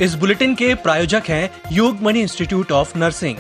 इस बुलेटिन के प्रायोजक हैं योगमणि इंस्टीट्यूट ऑफ नर्सिंग।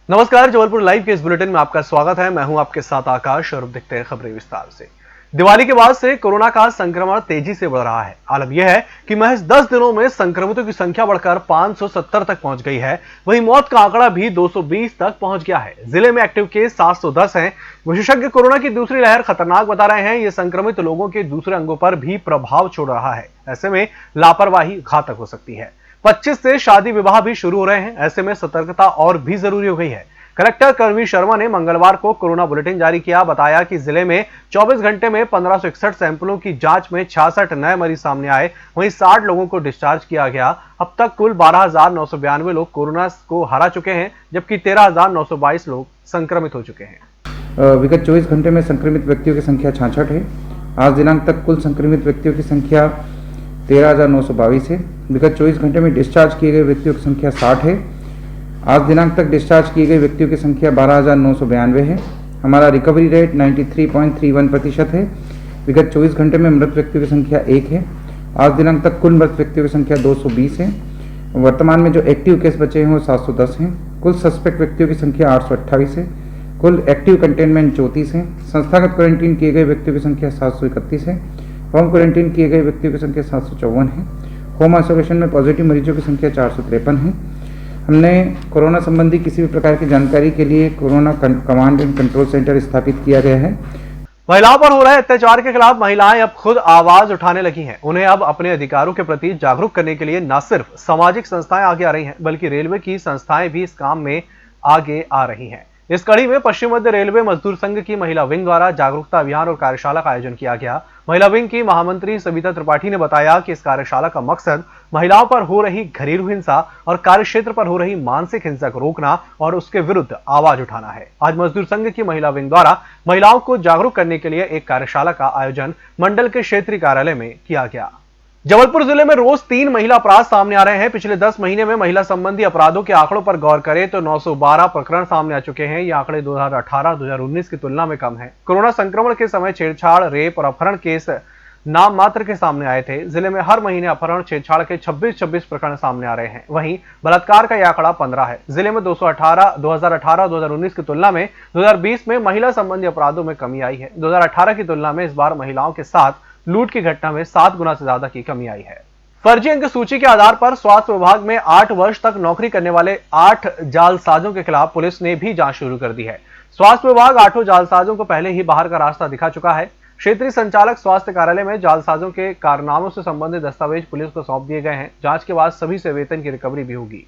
नमस्कार, जबलपुर लाइव के इस बुलेटिन में आपका स्वागत है। मैं हूं आपके साथ आकाश और अब देखते हैं खबरें विस्तार से। दिवाली के बाद से कोरोना का संक्रमण तेजी से बढ़ रहा है। आलम यह है कि महज 10 दिनों में संक्रमितों की संख्या बढ़कर 570 तक पहुंच गई है। वहीं मौत का आंकड़ा भी 220 तक पहुंच गया है। जिले में एक्टिव केस 710 हैं। विशेषज्ञ कोरोना की दूसरी लहर खतरनाक बता रहे हैं। ये संक्रमित लोगों के दूसरे अंगों पर भी प्रभाव छोड़ रहा है। ऐसे में लापरवाही घातक हो सकती है। 25 से शादी विवाह भी शुरू हो रहे हैं। ऐसे में सतर्कता और भी जरूरी हो गई है। कलेक्टर कर्मवीर शर्मा ने मंगलवार को कोरोना बुलेटिन जारी किया। बताया कि जिले में 24 घंटे में 1561 सैंपलों की जांच में 66 नए मरीज सामने आए। वहीं 60 लोगों को डिस्चार्ज किया गया। अब तक कुल 12,992 लोग कोरोना को हरा चुके हैं, जबकि 13,922 लोग संक्रमित हो चुके हैं। विगत 24 घंटे में संक्रमित व्यक्तियों की संख्या 66 है। आज दिनांक तक कुल संक्रमित व्यक्तियों की संख्या 13,922 है। विगत 24 घंटे में डिस्चार्ज किए गए व्यक्तियों की संख्या 60 है। आज दिनांक तक डिस्चार्ज किए गए व्यक्तियों की संख्या 12,992 है। हमारा रिकवरी रेट 93.31% है। विगत 24 घंटे में मृत व्यक्तियों की संख्या 1 है। आज दिनांक तक कुल मृत व्यक्तियों की संख्या 220 है। वर्तमान में जो एक्टिव केस बचे हैं वो 710 हैं। कुल सस्पेक्ट व्यक्तियों की संख्या 828 है। कुल एक्टिव कंटेनमेंट 34 है। संस्थागत क्वारंटीन किए गए व्यक्तियों की संख्या 731 है। होम क्वारंटीन किए गए व्यक्तियों की संख्या 754 है। होम आइसोलेशन में पॉजिटिव मरीजों की संख्या 453 है। हमने कोरोना संबंधी किसी भी प्रकार की जानकारी के लिए corona command and control centre स्थापित किया गया है। महिलाओं पर हो रहे अत्याचार के खिलाफ महिलाएं अब खुद आवाज उठाने लगी हैं। उन्हें अब अपने अधिकारों के प्रति जागरूक करने के लिए न सिर्फ सामाजिक संस्थाएं आगे आ रही हैं, बल्कि रेलवे की संस्थाएं भी इस काम में आगे आ रही हैं। इस कड़ी में पश्चिम मध्य रेलवे मजदूर संघ की महिला विंग द्वारा जागरूकता अभियान और कार्यशाला का आयोजन किया गया। महिला विंग की महामंत्री सविता त्रिपाठी ने बताया कि इस कार्यशाला का मकसद महिलाओं पर हो रही घरेलू हिंसा और कार्यक्षेत्र पर हो रही मानसिक हिंसा को रोकना और उसके विरुद्ध आवाज उठाना है। आज मजदूर संघ की महिला विंग द्वारा महिलाओं को जागरूक करने के लिए एक कार्यशाला का आयोजन मंडल के क्षेत्रीय कार्यालय में किया गया। जबलपुर जिले में रोज 3 महिला अपराध सामने आ रहे हैं। पिछले 10 महीने में महिला संबंधी अपराधों के आंकड़ों पर गौर करें तो 912 प्रकरण सामने आ चुके हैं। ये आंकड़े 2018-2019 की तुलना में कम है। कोरोना संक्रमण के समय छेड़छाड़, रेप और अपहरण केस नाम मात्र के सामने आए थे। जिले में हर महीने अपहरण, छेड़छाड़ के 26 प्रकरण सामने आ रहे हैं। वहीं बलात्कार का यह आंकड़ा 15 है। जिले में 2018-2019 की तुलना में 2020 में महिला संबंधी अपराधों में कमी आई है। 2018 की तुलना में इस बार महिलाओं के साथ लूट की घटना में 7 गुना से ज्यादा की कमी आई है। फर्जी अंक सूची के आधार पर स्वास्थ्य विभाग में 8 वर्ष तक नौकरी करने वाले 8 जालसाजों के खिलाफ पुलिस ने भी जांच शुरू कर दी है। स्वास्थ्य विभाग 8 जालसाजों को पहले ही बाहर का रास्ता दिखा चुका है। क्षेत्रीय संचालक स्वास्थ्य कार्यालय में जालसाजों के कारनामों से संबंधित दस्तावेज पुलिस को सौंप दिए गए हैं। जांच के बाद सभी से वेतन की रिकवरी भी होगी।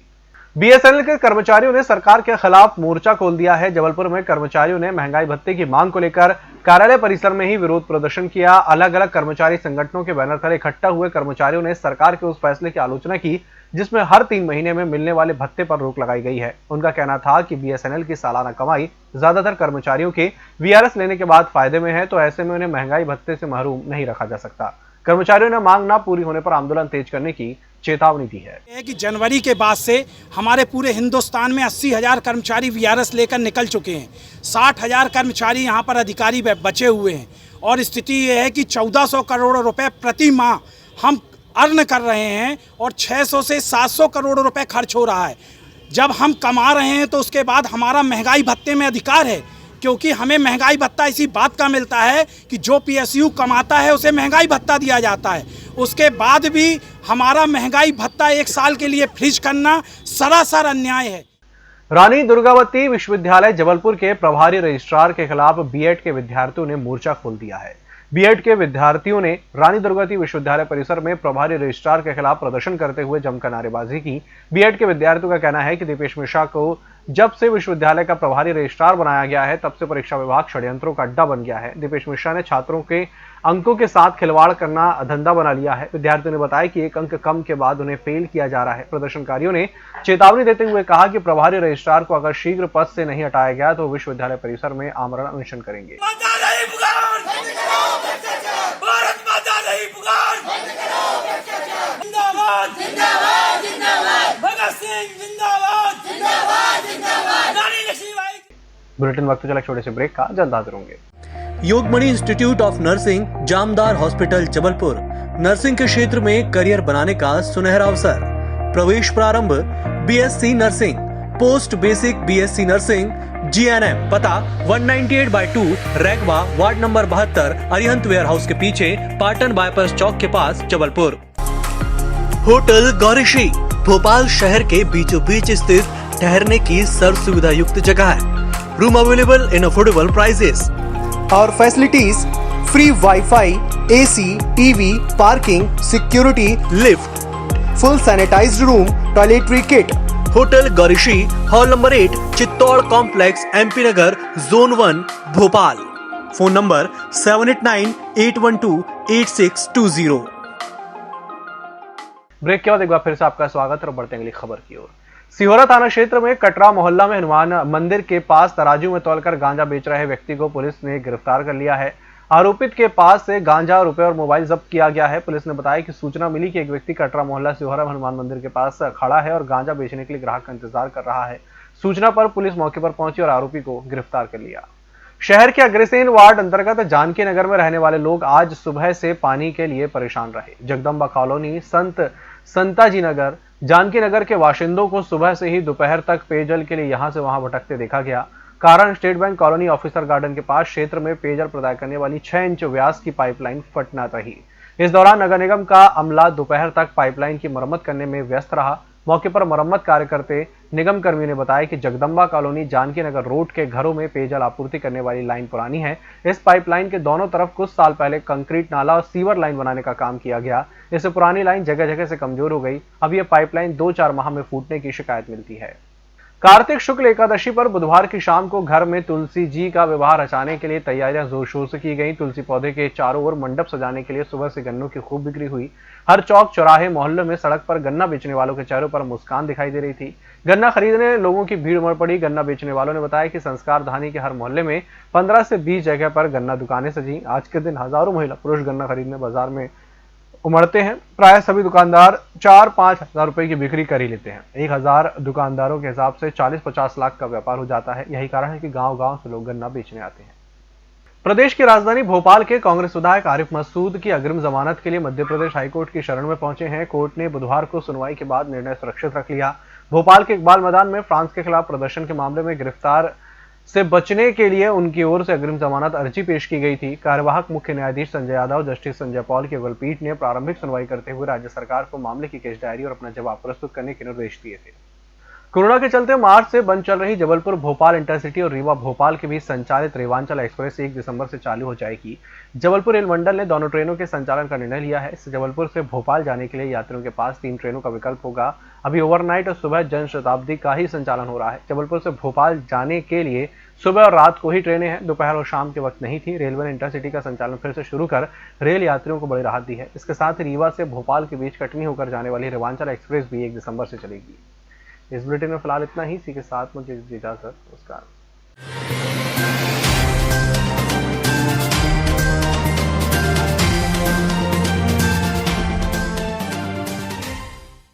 बीएसएनएल के कर्मचारियों ने सरकार के खिलाफ मोर्चा खोल दिया है। जबलपुर में कर्मचारियों ने महंगाई भत्ते की मांग को लेकर कार्यालय परिसर में ही विरोध प्रदर्शन किया। अलग अलग कर्मचारी संगठनों के बैनर तले इकट्ठा हुए कर्मचारियों ने सरकार के उस फैसले की आलोचना की जिसमें हर 3 महीने में मिलने वाले भत्ते पर रोक लगाई गई है। उनका कहना था कि बीएसएनएल की सालाना कमाई ज्यादातर कर्मचारियों के वीआरएस लेने के बाद फायदे में है, तो ऐसे में उन्हें महंगाई भत्ते से महरूम नहीं रखा जा सकता। कर्मचारियों ने मांग न पूरी होने पर आंदोलन तेज करने की चेतावनी दी है। कि जनवरी के बाद से हमारे पूरे हिंदुस्तान में 80,000 कर्मचारी वीआरएस लेकर निकल चुके हैं। 60,000 कर्मचारी यहाँ पर अधिकारी बचे हुए हैं और स्थिति ये है कि 1400 करोड़ रुपए प्रति माह हम अर्न कर रहे हैं और 600 से 700 करोड़ रुपए खर्च हो रहा है। जब हम कमा रहे हैं तो उसके बाद हमारा महंगाई भत्ते में अधिकार है, क्योंकि हमें महंगाई भत्ता इसी बात का मिलता है कि जो पीएसयू कमाता है उसे महंगाई भत्ता दिया जाता है। उसके बाद भी हमारा महंगाई भत्ता 1 साल के लिए फ्रीज करना सरासर अन्याय है। रानी दुर्गावती विश्वविद्यालय जबलपुर के प्रभारी रजिस्ट्रार के खिलाफ बीएड के विद्यार्थियों ने मोर्चा खोल दिया है। बीएड के विद्यार्थियों ने रानी दुर्गावती विश्वविद्यालय परिसर में प्रभारी रजिस्ट्रार के खिलाफ प्रदर्शन करते हुए जमकर नारेबाजी की। बीएड के विद्यार्थियों का कहना है कि दीपेश मिश्रा को जब से विश्वविद्यालय का प्रभारी रजिस्ट्रार बनाया गया है तब से परीक्षा विभाग षड्यंत्रों का अड्डा बन गया है। दीपेश मिश्रा ने छात्रों के अंकों के साथ खिलवाड़ करना धंधा बना लिया है। विद्यार्थियों ने बताया कि 1 अंक कम के बाद उन्हें फेल किया जा रहा है। प्रदर्शनकारियों ने चेतावनी देते हुए कहा कि प्रभारी रजिस्ट्रार को अगर शीघ्र पद से नहीं हटाया गया तो विश्वविद्यालय परिसर में आमरण अनशन करेंगे। बुलेटिन वक्त चला छोटे से ब्रेक का, जल्द हाजिर होंगे। Yogmani institute of nursing, Jamdar hospital Jabalpur. Nursing के क्षेत्र में करियर बनाने का सुनहरा अवसर। प्रवेश प्रारंभ BSc nursing, post basic BSc nursing, GNM. पता 198/2 Raigwa, ward number 72, Arihant warehouse के पीछे, पाटन बाईपास चौक के पास, जबलपुर। होटल गौरीशी भोपाल शहर के बीचों बीच स्थित ठहरने की सर्व सुविधा युक्त जगह है। Room available in affordable prices और facilities free wifi, AC, TV, parking, security, lift, full sanitised room, toiletry kit. Hotel Gaurishi, hall number 8, Chittor complex, MP Nagar, zone 1, Bhopal. Phone number 7898128620। Break के बाद एक बार फिर से आपका स्वागत और बढ़ते हैं अगली खबर की ओर। सिहोरा थाना क्षेत्र में कटरा मोहल्ला में हनुमान मंदिर के पास तराजू में तौलकर गांजा बेच रहे व्यक्ति को पुलिस ने गिरफ्तार कर लिया है। आरोपित के पास से गांजा, रुपए और मोबाइल जब्त किया गया है। पुलिस ने बताया कि सूचना मिली कि एक व्यक्ति कटरा मोहल्ला सिहोरा हनुमान मंदिर के पास खड़ा है और गांजा बेचने के लिए ग्राहक का इंतजार कर रहा है। सूचना पर पुलिस मौके पर पहुंची और आरोपी को गिरफ्तार कर लिया। शहर के अग्रसेन वार्ड अंतर्गत जानकी नगर में रहने वाले लोग आज सुबह से पानी के लिए परेशान रहे। जगदम्बा कॉलोनी, संताजी नगर, जानकी नगर के बाशिंदों को सुबह से ही दोपहर तक पेयजल के लिए यहां से वहां भटकते देखा गया। कारण state bank colony officer garden के पास क्षेत्र में पेयजल प्रदान करने वाली 6 इंच व्यास की पाइपलाइन फटना रही। इस दौरान नगर निगम का अमला दोपहर तक पाइपलाइन की मरम्मत करने में व्यस्त रहा। मौके पर मरम्मत कार्य करते निगम कर्मियों ने बताया कि जगदम्बा कॉलोनी जानकी नगर रोड के घरों में पेयजल आपूर्ति करने वाली लाइन पुरानी है। इस पाइपलाइन के दोनों तरफ कुछ साल पहले कंक्रीट नाला और सीवर लाइन बनाने का काम किया गया। इससे पुरानी लाइन जगह जगह से कमजोर हो गई। अब यह पाइपलाइन 2-4 माह में फूटने की शिकायत मिलती है। कार्तिक शुक्ल एकादशी पर बुधवार की शाम को घर में तुलसी जी का विवाह रचाने के लिए तैयारियां जोर शोर से की गई। तुलसी पौधे के चारों ओर मंडप सजाने के लिए सुबह से गन्नों की खूब बिक्री हुई। हर चौक चौराहे मोहल्लों में सड़क पर गन्ना बेचने वालों के चेहरों पर मुस्कान दिखाई दे रही थी। गन्ना खरीदने लोगों की भीड़ उमड़ पड़ी। गन्ना बेचने वालों ने बताया कि संस्कार धानी के हर मोहल्ले में 15 से 20 जगह पर गन्ना दुकानें सजी। आज के दिन हजारों महिला पुरुष गन्ना खरीदने बाजार में उमड़ते हैं। प्राय सभी दुकानदार 4-5 हजार रुपए की बिक्री कर ही लेते हैं। 1000 दुकानदारों के हिसाब से 40-50 लाख का व्यापार हो जाता है। यही कारण है कि गांव-गांव से लोग गन्ना बेचने आते हैं। प्रदेश की राजधानी भोपाल के कांग्रेस विधायक आरिफ मसूद की अग्रिम जमानत के लिए मध्य प्रदेश हाईकोर्ट की शरण में पहुंचे हैं। कोर्ट ने बुधवार को सुनवाई के बाद निर्णय सुरक्षित रख लिया। भोपाल के इकबाल मैदान में फ्रांस के खिलाफ प्रदर्शन के मामले में गिरफ्तार से बचने के लिए उनकी ओर से अग्रिम जमानत अर्जी पेश की गई थी। कार्यवाहक मुख्य न्यायाधीश संजय यादव, जस्टिस संजय पॉल की युगल पीठ ने प्रारंभिक सुनवाई करते हुए राज्य सरकार को मामले की केस डायरी और अपना जवाब प्रस्तुत करने के निर्देश दिए थे। कोरोना के चलते मार्च से बंद चल रही जबलपुर भोपाल इंटरसिटी और रीवा भोपाल के बीच संचालित रेवांचल एक्सप्रेस 1 दिसंबर से चालू हो जाएगी। जबलपुर रेल मंडल ने दोनों ट्रेनों के संचालन का निर्णय लिया है। इससे जबलपुर से भोपाल जाने के लिए यात्रियों के पास 3 ट्रेनों का विकल्प होगा। अभी ओवरनाइट और सुबह जन शताब्दी का ही संचालन हो रहा है। जबलपुर से भोपाल जाने के लिए सुबह और रात को ही ट्रेनें हैं, दोपहर और शाम के वक्त नहीं थी। रेलवे ने इंटरसिटी का संचालन फिर से शुरू कर रेल यात्रियों को बड़ी राहत दी है। इसके साथ ही रीवा से भोपाल के बीच कटनी होकर जाने वाली रेवांचल एक्सप्रेस भी 1 दिसंबर से चलेगी। इस बुलेटिन में फिलहाल इतना ही। इसी के साथ मुझे इजाजत। नमस्कार।